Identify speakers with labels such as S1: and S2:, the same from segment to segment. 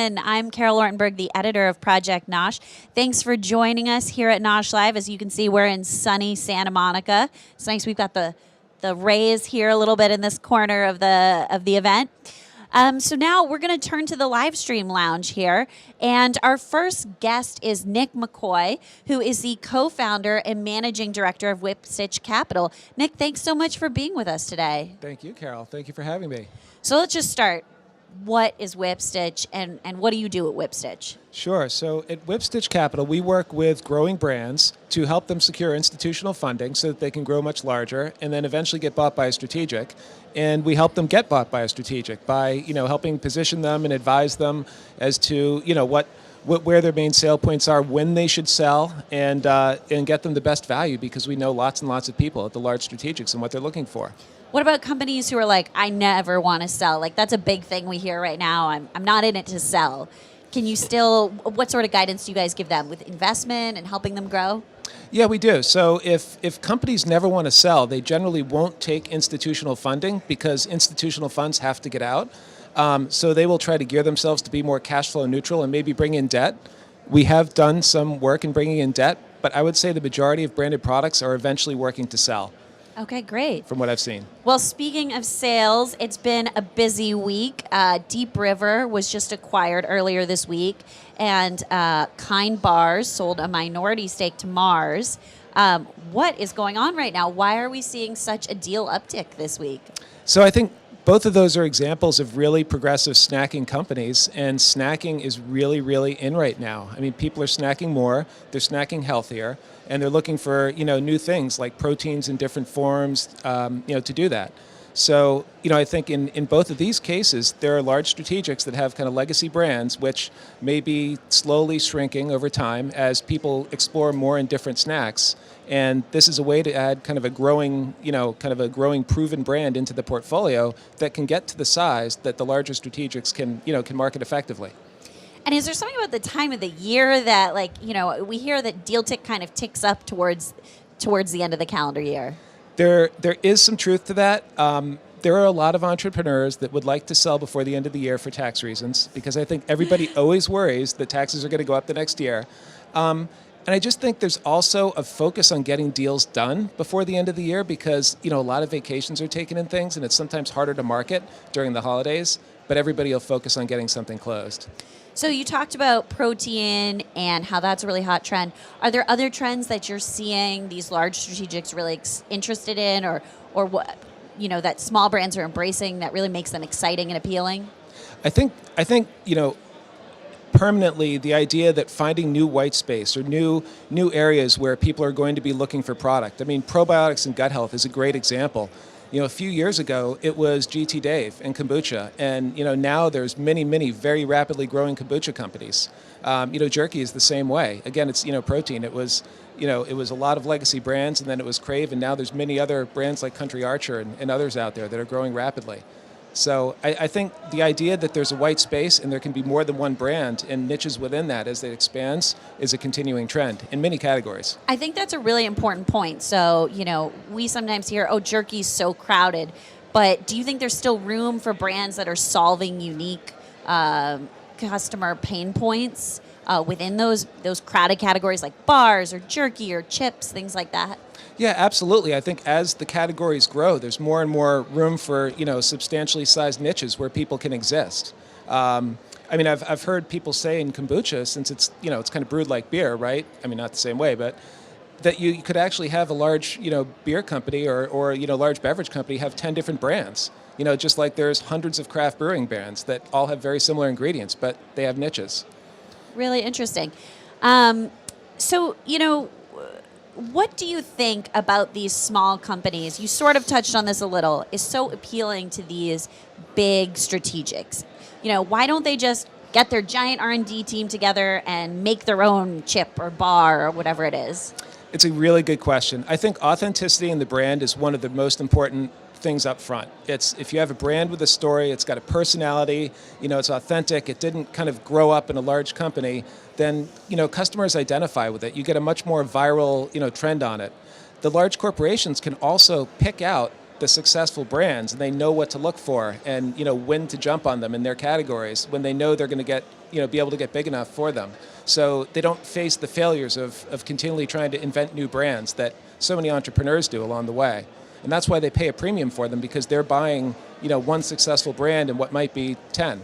S1: everyone. I'm Carol Ortenberg, the editor of Project NOSH. Thanks for joining us here at NOSH Live. As you can see, we're in sunny Santa Monica. It's nice. We've got the rays here a little bit in this corner of the event. So now we're going to turn to the Livestream lounge here. And our first guest is Nick McCoy, who is the co-founder and managing director of Whipstich Capital. Nick, thanks so much for being with us today.
S2: Thank you, Carol. Thank you for having me.
S1: So let's just start. What is Whipstich and what do you do at Whipstich?
S2: Sure. So at Whipstich Capital, we work with growing brands to help them secure institutional funding so that they can grow much larger and then eventually get bought by a strategic. And we help them get bought by a strategic by, helping position them and advise them as to, where their main sale points are, when they should sell, and get them the best value, because we know lots and lots of people at the large strategics and what they're looking for.
S1: What about companies who are like, I never want to sell? Like, that's a big thing we hear right now. I'm not in it to sell. Can you still, what sort of guidance do you guys give them with investment and helping them grow?
S2: Yeah, we do. So if companies never want to sell, they generally won't take institutional funding because institutional funds have to get out. So they will try to gear themselves to be more cash flow neutral and maybe bring in debt. We have done some work in bringing in debt, but I would say the majority of branded products are eventually working to sell.
S1: Okay, great.
S2: From what I've seen.
S1: Well, speaking of sales, it's been a busy week. Deep River was just acquired earlier this week, and Kind Bars sold a minority stake to Mars. What is going on right now? Why are we seeing such a deal uptick this week?
S2: So I think both of those are examples of really progressive snacking companies, and snacking is really, really in right now. I mean, people are snacking more, they're snacking healthier, and they're looking for, new things like proteins in different forms, to do that. So, I think in both of these cases, there are large strategics that have kind of legacy brands, which may be slowly shrinking over time as people explore more in different snacks. And this is a way to add kind of a growing proven brand into the portfolio that can get to the size that the larger strategics can market effectively.
S1: And is there something about the time of the year that, we hear that deal tick kind of ticks up towards the end of the calendar year?
S2: There is some truth to that. There are a lot of entrepreneurs that would like to sell before the end of the year for tax reasons, because I think everybody always worries that taxes are going to go up the next year. And I just think there's also a focus on getting deals done before the end of the year because, a lot of vacations are taken and things, and it's sometimes harder to market during the holidays, but everybody will focus on getting something closed.
S1: So you talked about protein and how that's a really hot trend. Are there other trends that you're seeing these large strategics really interested in, or what, that small brands are embracing that really makes them exciting and appealing?
S2: I think permanently the idea that finding new white space or new areas where people are going to be looking for product. I mean, probiotics and gut health is a great example. A few years ago, it was GT Dave and kombucha, and now there's many, many very rapidly growing kombucha companies. Jerky is the same way. Again, it's protein. It was a lot of legacy brands, and then it was Crave, and now there's many other brands like Country Archer and others out there that are growing rapidly. So I think the idea that there's a white space and there can be more than one brand and niches within that as it expands is a continuing trend in many categories.
S1: I think that's a really important point. So, we sometimes hear, jerky's so crowded. But do you think there's still room for brands that are solving unique customer pain points within those crowded categories like bars or jerky or chips, things like that?
S2: Yeah, absolutely. I think as the categories grow, there's more and more room for substantially sized niches where people can exist. I've heard people say in kombucha, since it's it's kind of brewed like beer, right? I mean, not the same way, but that you could actually have a large beer company or large beverage company have 10 different brands. Just like there's hundreds of craft brewing brands that all have very similar ingredients, but they have niches.
S1: Really interesting. So what do you think about these small companies? You sort of touched on this a little. Is so appealing to these big strategics? Why don't they just get their giant R&D team together and make their own chip or bar or whatever it is?
S2: It's a really good question. I think authenticity in the brand is one of the most important things up front. It's if you have a brand with a story, it's got a personality, it's authentic, it didn't kind of grow up in a large company, then customers identify with it. You get a much more viral trend on it. The large corporations can also pick out the successful brands, and they know what to look for and when to jump on them in their categories when they know they're going to get be able to get big enough for them. So they don't face the failures of continually trying to invent new brands that so many entrepreneurs do along the way. And that's why they pay a premium for them, because they're buying, one successful brand and what might be 10.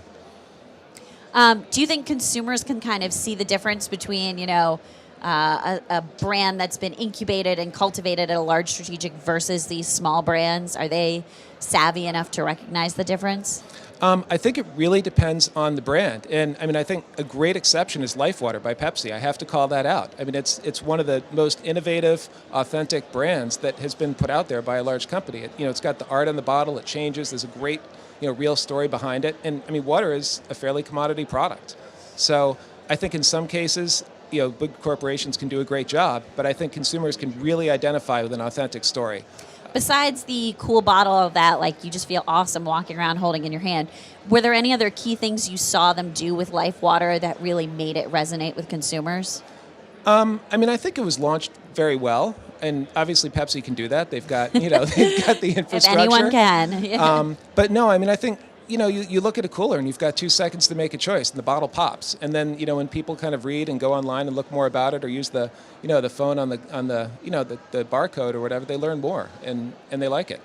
S1: Do you think consumers can kind of see the difference between, a brand that's been incubated and cultivated at a large strategic versus these small brands? Are they savvy enough to recognize the difference?
S2: I think it really depends on the brand. And I think a great exception is LifeWater by Pepsi. I have to call that out. It's one of the most innovative, authentic brands that has been put out there by a large company. It's got the art on the bottle, it changes, there's a great, real story behind it. And water is a fairly commodity product. So I think in some cases, big corporations can do a great job, but I think consumers can really identify with an authentic story.
S1: Besides the cool bottle of that, like you just feel awesome walking around holding in your hand, were there any other key things you saw them do with LifeWater that really made it resonate with consumers?
S2: I think it was launched very well, and obviously Pepsi can do that. They've got, they've got the infrastructure.
S1: If anyone can. Yeah.
S2: But no, I think, you look at a cooler and you've got 2 seconds to make a choice, and the bottle pops. And then, when people kind of read and go online and look more about it, or use the, the phone on the the barcode or whatever, they learn more and they like it.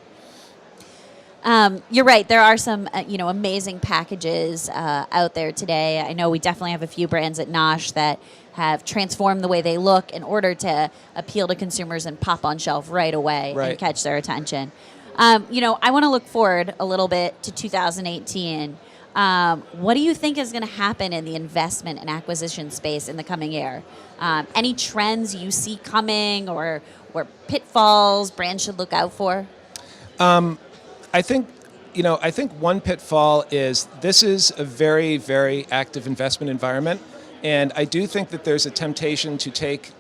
S1: You're right. There are some, amazing packages out there today. I know we definitely have a few brands at NOSH that have transformed the way they look in order to appeal to consumers and pop on shelf right away and catch their attention. I want to look forward a little bit to 2018. What do you think is going to happen in the investment and acquisition space in the coming year? Any trends you see coming, or pitfalls brands should look out for?
S2: I think one pitfall is this is a very, very active investment environment, and I do think that there's a temptation to take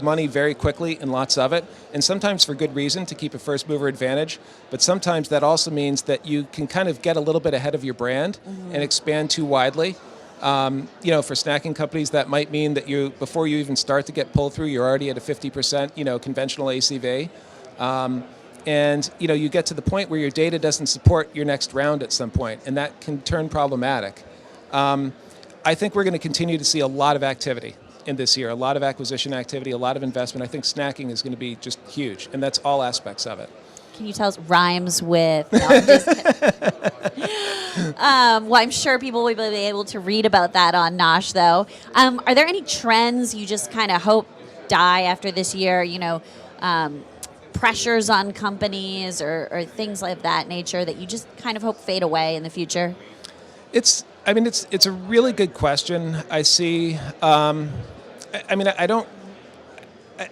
S2: money very quickly and lots of it, and sometimes for good reason, to keep a first mover advantage, but sometimes that also means that you can kind of get a little bit ahead of your brand and expand too widely. For snacking companies, that might mean that before you even start to get pull through, you're already at a 50% conventional ACV. And you get to the point where your data doesn't support your next round at some point, and that can turn problematic. I think we're going to continue to see a lot of activity in this year, a lot of acquisition activity, a lot of investment. I think snacking is going to be just huge, and that's all aspects of it.
S1: Can you tell us rhymes with? No, I'm just well, I'm sure people will be able to read about that on NOSH, though. Are there any trends you just kind of hope die after this year? Pressures on companies or things like that nature that you just kind of hope fade away in the future?
S2: It's a really good question. I see.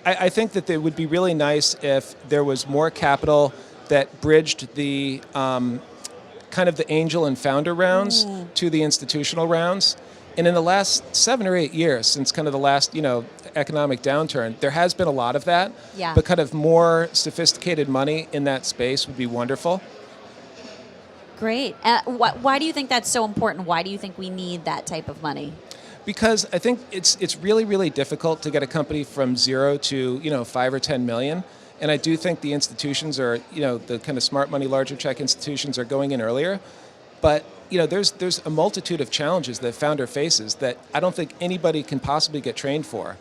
S2: I think that it would be really nice if there was more capital that bridged the kind of the angel and founder rounds to the institutional rounds. And in the last 7 or 8 years, since kind of the last economic downturn, there has been a lot of that.
S1: Yeah.
S2: But kind of more sophisticated money in that space would be wonderful.
S1: Great. Why do you think that's so important? Why do you think we need that type of money?
S2: Because I think it's really, really difficult to get a company from 0 to 5 or 10 million. And I do think the institutions are, the kind of smart money, larger check institutions are going in earlier. But there's a multitude of challenges that founder faces that I don't think anybody can possibly get trained for.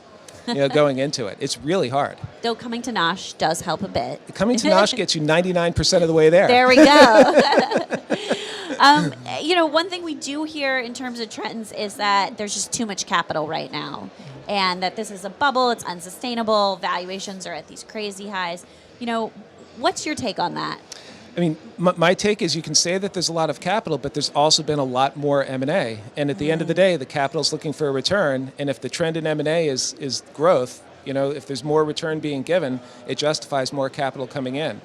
S2: Going into it. It's really hard.
S1: Though coming to NOSH does help a bit.
S2: Coming to NOSH gets you 99% of the way there.
S1: There we go. One thing we do hear in terms of trends is that there's just too much capital right now, and that this is a bubble, it's unsustainable, valuations are at these crazy highs. What's your take on that?
S2: My take is you can say that there's a lot of capital, but there's also been a lot more M&A. And at the end of the day, the capital's looking for a return. And if the trend in M&A is growth, if there's more return being given, it justifies more capital coming in.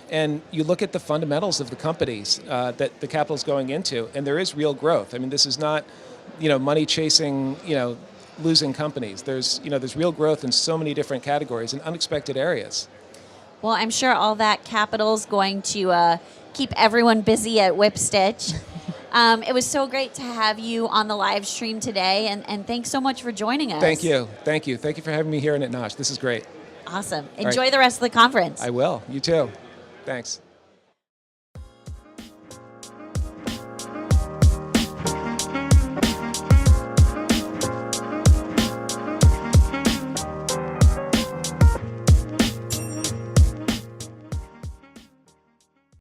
S2: And you look at the fundamentals of the companies that the capital's going into, and there is real growth. This is not, money chasing, losing companies. There's real growth in so many different categories in unexpected areas.
S1: Well, I'm sure all that capital is going to keep everyone busy at Whipstich. It was so great to have you on the live stream today, and thanks so much for joining us.
S2: Thank you for having me here at NOSH. This is great.
S1: Awesome. Enjoy the rest of the conference.
S2: I will. You too. Thanks.